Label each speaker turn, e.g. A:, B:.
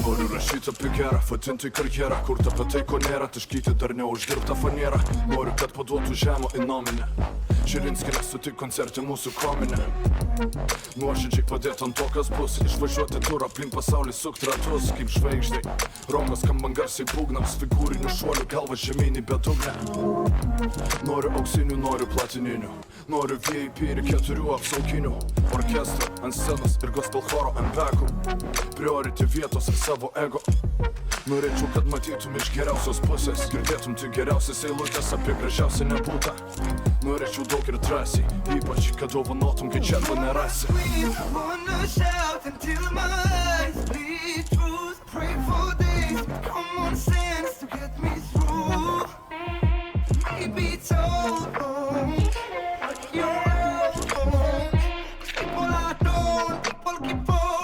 A: Noriu rašyti apie gerą, vadinti karjerą, kurti apie tai, ko nėra, taškyti dar neuždirbtą fanierą. Noriu, kad paduotų žemą į nominę, Žilinskienė sutik koncerte mūsų kominę. Nuoširdžiai padėt ant to, kas bus, išvažiuoti turą aplink pasaulį, sukt ratus kaip žvaigždai. Rokas skambant garsiai būgnams, figūrinių šuolių galvas žemyn į bedugnę. Noriu auksinių, noriu platininių, noriu VIP ir 4 apsauginių, orkestrą ant scenos ir gospel choro ant bekų, priority vietos ir savo ego. Norėčiau, kad matytum iš geriausios pusės, girdėtum tik geriausias eilutės apie gražiausią nebūtą. Norėčiau daug ir drąsiai, ypač, kad dovanotum, kai čia to nerasi.
B: Wanna shout until my eyes bleed truth, pray for them.